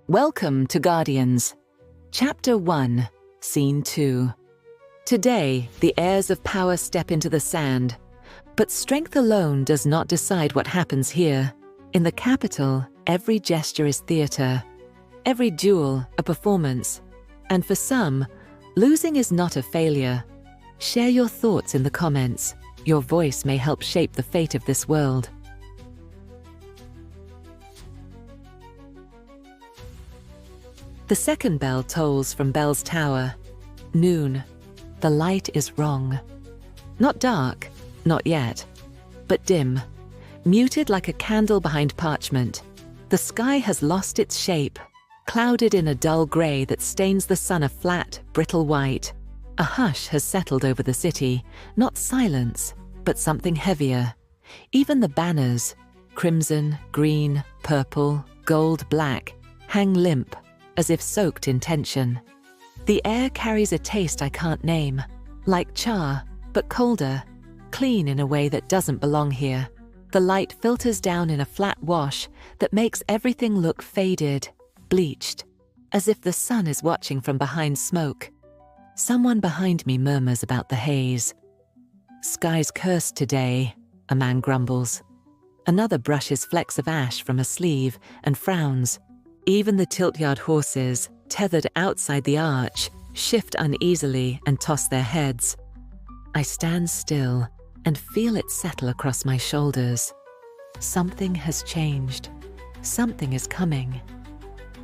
Welcome to Guardians. Chapter 1, Scene 2. Today, the heirs of power step into the sand, but strength alone does not decide what happens here. In the capital, every gesture is theater, every duel a performance, and for some, losing is not a failure. Share your thoughts in the comments. Your voice may help shape the fate of this world. The second bell tolls from Bell's Tower. Noon. The light is wrong. Not dark, not yet, but dim, muted like a candle behind parchment. The sky has lost its shape, clouded in a dull grey that stains the sun a flat, brittle white. A hush has settled over the city, not silence, but something heavier. Even the banners, crimson, green, purple, gold, black, hang limp, as if soaked in tension. The air carries a taste I can't name, like char, but colder, clean in a way that doesn't belong here. The light filters down in a flat wash that makes everything look faded, bleached, as if the sun is watching from behind smoke. Someone behind me murmurs about the haze. "Sky's cursed today," a man grumbles. Another brushes flecks of ash from a sleeve and frowns. Even the Tiltyard horses, tethered outside the arch, shift uneasily and toss their heads. I stand still and feel it settle across my shoulders. Something has changed. Something is coming.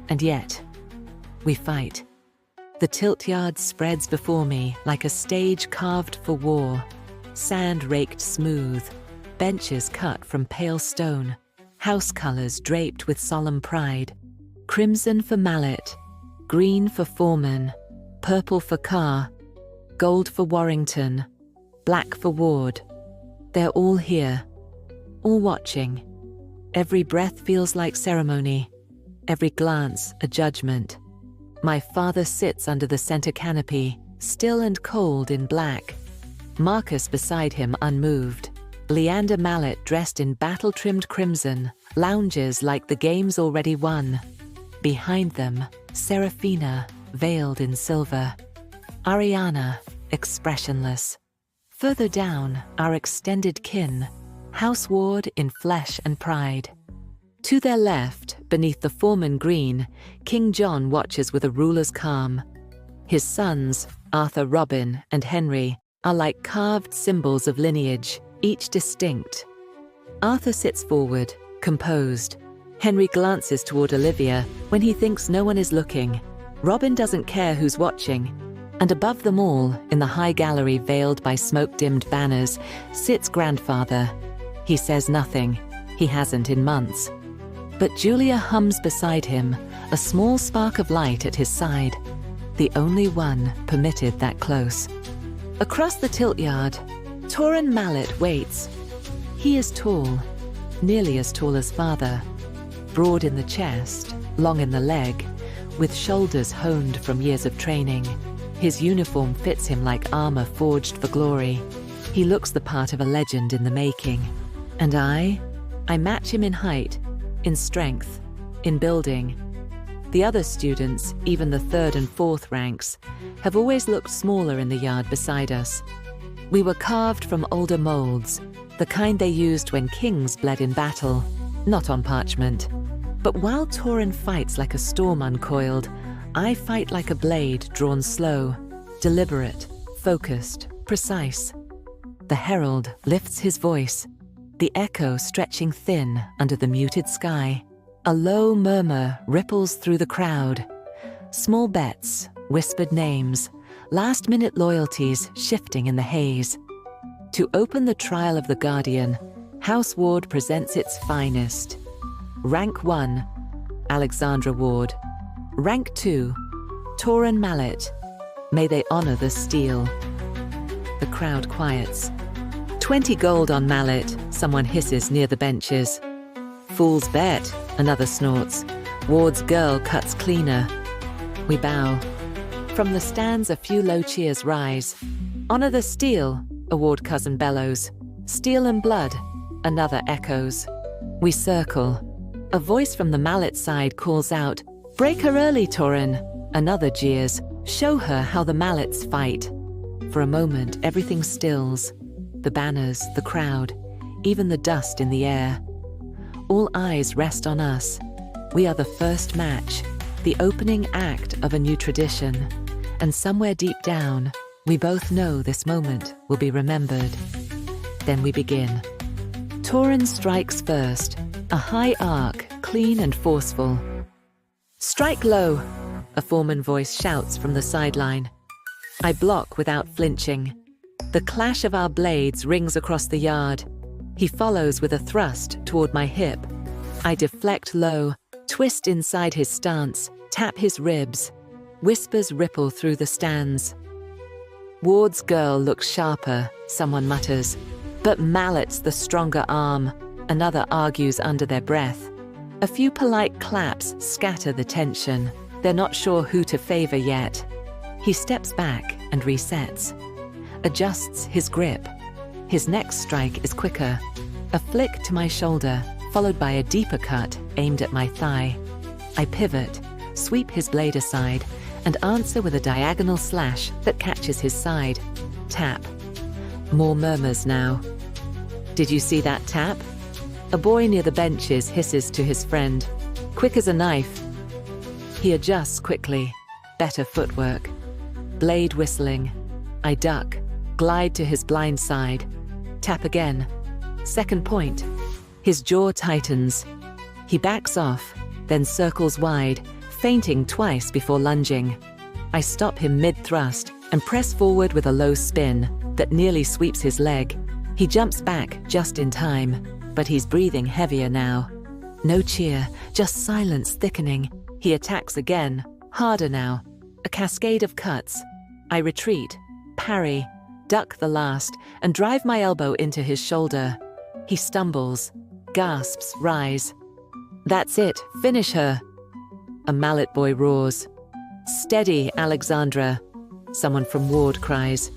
And yet, we fight. The Tiltyard spreads before me like a stage carved for war. Sand raked smooth, benches cut from pale stone, house colours draped with solemn pride. Crimson for Mallet, green for Foreman, purple for Carr, gold for Warrington, black for Ward. They're all here, all watching. Every breath feels like ceremony, every glance a judgment. My father sits under the center canopy, still and cold in black. Marcus beside him unmoved. Leander Mallet dressed in battle-trimmed crimson, lounges like the game's already won. Behind them, Seraphina, veiled in silver. Ariana, expressionless. Further down, our extended kin, House Ward in flesh and pride. To their left, beneath the Foreman green, King John watches with a ruler's calm. His sons, Arthur, Robin, and Henry, are like carved symbols of lineage, each distinct. Arthur sits forward, composed. Henry glances toward Olivia when he thinks no one is looking. Robin doesn't care who's watching. And above them all, in the high gallery veiled by smoke-dimmed banners, sits grandfather. He says nothing. He hasn't in months. But Julia hums beside him, a small spark of light at his side. The only one permitted that close. Across the Tiltyard, Torin Mallet waits. He is tall, nearly as tall as father. Broad in the chest, long in the leg, with shoulders honed from years of training. His uniform fits him like armor forged for glory. He looks the part of a legend in the making. And I match him in height, in strength, in building. The other students, even the third and fourth ranks, have always looked smaller in the yard beside us. We were carved from older molds, the kind they used when kings bled in battle, not on parchment. But while Torin fights like a storm uncoiled, I fight like a blade drawn slow, deliberate, focused, precise. The herald lifts his voice, the echo stretching thin under the muted sky. A low murmur ripples through the crowd. Small bets, whispered names, last-minute loyalties shifting in the haze. To open the trial of the Guardian, House Ward presents its finest. Rank 1, Alexandra Ward. Rank 2, Torin Mallet. May they honor the steel. The crowd quiets. 20 gold on Mallet, someone hisses near the benches. Fool's bet, another snorts. Ward's girl cuts cleaner. We bow. From the stands, a few low cheers rise. Honor the steel, a Ward cousin bellows. Steel and blood, another echoes. We circle. A voice from the Mallet side calls out, Break her early, Torin. Another jeers. Show her how the mallets fight. For a moment, everything stills. The banners, the crowd, even the dust in the air. All eyes rest on us. We are the first match, the opening act of a new tradition. And somewhere deep down, we both know this moment will be remembered. Then we begin. Torin strikes first, a high arc, clean and forceful. Strike low, a foreman voice shouts from the sideline. I block without flinching. The clash of our blades rings across the yard. He follows with a thrust toward my hip. I deflect low, twist inside his stance, tap his ribs. Whispers ripple through the stands. Ward's girl looks sharper, someone mutters. But Mallet's the stronger arm, another argues under their breath. A few polite claps scatter the tension. They're not sure who to favor yet. He steps back and resets. Adjusts his grip. His next strike is quicker. A flick to my shoulder, followed by a deeper cut aimed at my thigh. I pivot, sweep his blade aside, and answer with a diagonal slash that catches his side. Tap. More murmurs now. Did you see that tap? A boy near the benches hisses to his friend. Quick as a knife. He adjusts quickly. Better footwork. Blade whistling. I duck, glide to his blind side. Tap again. Second point. His jaw tightens. He backs off, then circles wide, feinting twice before lunging. I stop him mid-thrust and press forward with a low spin that nearly sweeps his leg. He jumps back just in time, but he's breathing heavier now. No cheer, just silence thickening. He attacks again, harder now. A cascade of cuts. I retreat, parry, duck the last, and drive my elbow into his shoulder. He stumbles, gasps, rise. That's it, finish her. A mallet boy roars. Steady, Alexandra, someone from Ward cries.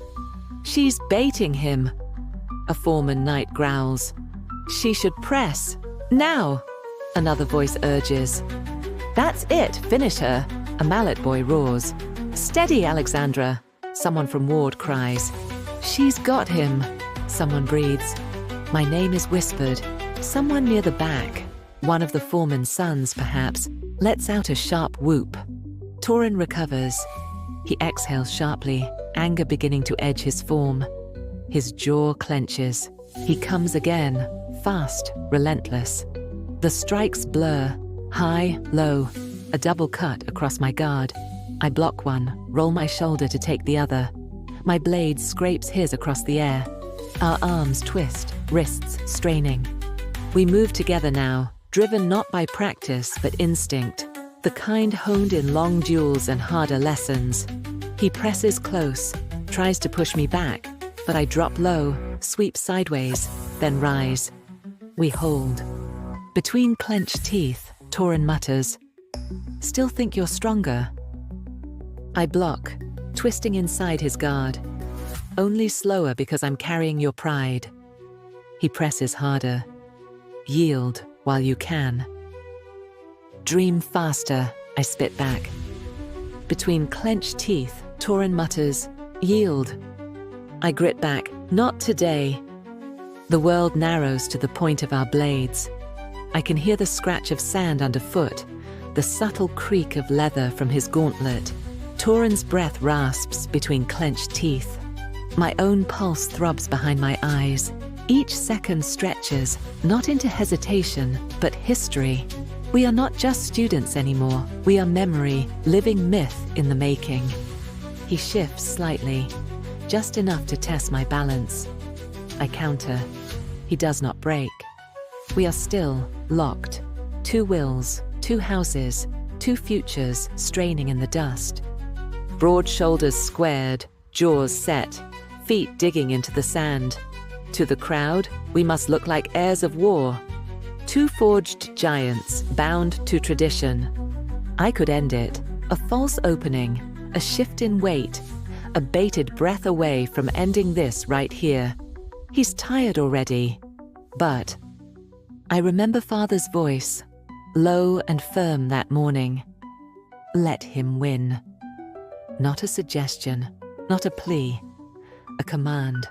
She's baiting him. A foreman knight growls. She should press. Now, another voice urges. That's it, finish her, a mallet boy roars. Steady, Alexandra, someone from Ward cries. She's got him, someone breathes. My name is whispered. Someone near the back, one of the foreman's sons perhaps, lets out a sharp whoop. Torin recovers. He exhales sharply, anger beginning to edge his form. His jaw clenches. He comes again, fast, relentless. The strikes blur, high, low, a double cut across my guard. I block one, roll my shoulder to take the other. My blade scrapes his across the air. Our arms twist, wrists straining. We move together now, driven not by practice but instinct, the kind honed in long duels and harder lessons. He presses close, tries to push me back, but I drop low, sweep sideways, then rise. We hold. Between clenched teeth, Torin mutters, "Still think you're stronger?" I block, twisting inside his guard. "Only slower because I'm carrying your pride." He presses harder. "Yield while you can." "Dream faster," I spit back. Between clenched teeth, Torin mutters, "Yield." I grit back, "Not today." The world narrows to the point of our blades. I can hear the scratch of sand underfoot, the subtle creak of leather from his gauntlet. Torin's breath rasps between clenched teeth. My own pulse throbs behind my eyes. Each second stretches, not into hesitation, but history. We are not just students anymore. We are memory, living myth in the making. He shifts slightly, just enough to test my balance. I counter. He does not break. We are still locked. Two wills, two houses, two futures straining in the dust. Broad shoulders squared, jaws set, feet digging into the sand. To the crowd, we must look like heirs of war. Two forged giants, bound to tradition. I could end it. A false opening, a shift in weight, a bated breath away from ending this right here. He's tired already. But I remember Father's voice, low and firm that morning. Let him win. Not a suggestion, not a plea, a command.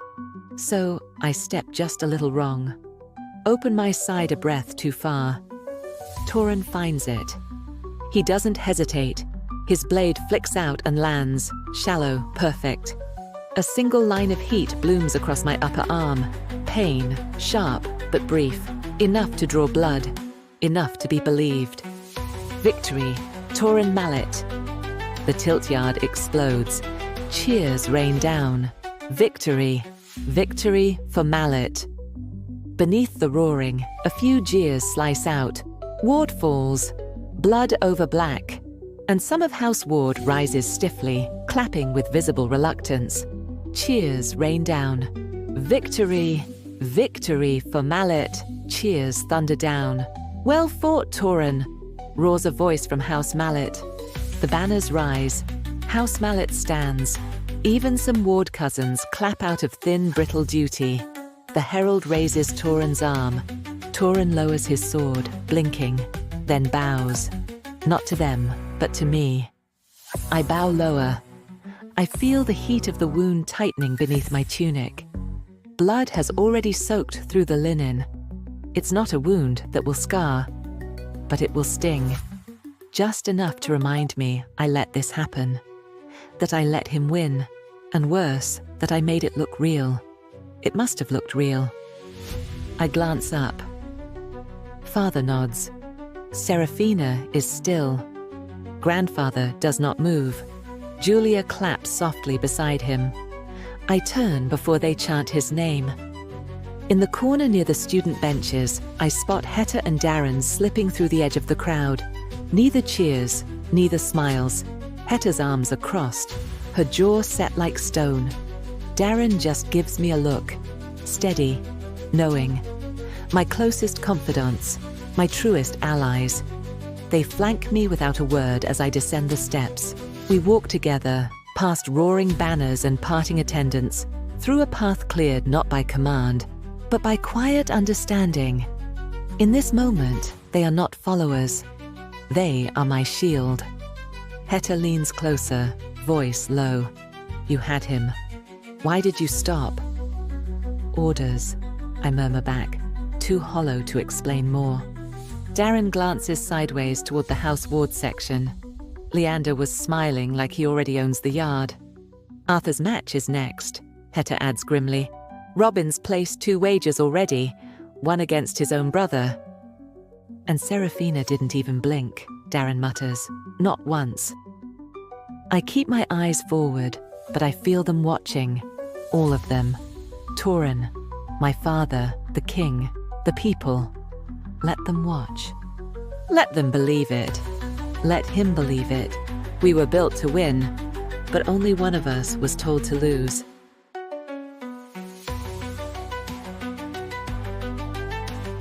So I step just a little wrong. Open my side a breath too far. Tauren finds it. He doesn't hesitate. His blade flicks out and lands, shallow, perfect. A single line of heat blooms across my upper arm. Pain, sharp but brief, enough to draw blood, enough to be believed. Victory, Tauren mallet. The Tiltyard explodes. Cheers rain down. Victory, victory for mallet. Beneath the roaring, a few jeers slice out. Ward falls, blood over black, and some of House Ward rises stiffly, clapping with visible reluctance. Cheers rain down. Victory, victory for mallet. Cheers thunder down. Well fought, Tauren, roars a voice from House Mallet. The banners rise. House Mallet stands. Even some Ward cousins clap out of thin, brittle duty. The herald raises Tauren's arm. Tauren lowers his sword, blinking, then bows. Not to them, but to me. I bow lower. I feel the heat of the wound tightening beneath my tunic. Blood has already soaked through the linen. It's not a wound that will scar, but it will sting. Just enough to remind me I let this happen. That I let him win. And worse, that I made it look real. It must have looked real. I glance up. Father nods. Serafina is still. Grandfather does not move. Julia claps softly beside him. I turn before they chant his name. In the corner near the student benches, I spot Hetta and Darren slipping through the edge of the crowd. Neither cheers, neither smiles. Hetta's arms are crossed, her jaw set like stone. Darren just gives me a look, steady, knowing. My closest confidants, my truest allies. They flank me without a word as I descend the steps. We walk together, past roaring banners and parting attendants, through a path cleared not by command, but by quiet understanding. In this moment, they are not followers. They are my shield. Hetta leans closer, voice low. You had him. Why did you stop? Orders, I murmur back, too hollow to explain more. Darren glances sideways toward the House Ward section. Leander was smiling like he already owns the yard. Arthur's match is next, Hetta adds grimly. Robin's placed 2 wagers already, one against his own brother. And Serafina didn't even blink, Darren mutters, not once. I keep my eyes forward, but I feel them watching, all of them. Tauren, my father, the king, the people. Let them watch. Let them believe it. Let him believe it. We were built to win, but only one of us was told to lose.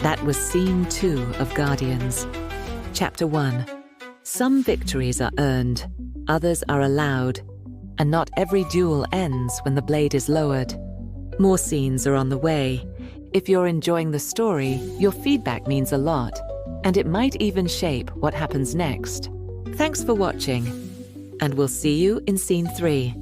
That was Scene 2 of Guardians. Chapter 1. Some victories are earned, others are allowed, and not every duel ends when the blade is lowered. More scenes are on the way. If you're enjoying the story, your feedback means a lot, and it might even shape what happens next. Thanks for watching, and we'll see you in Scene 3.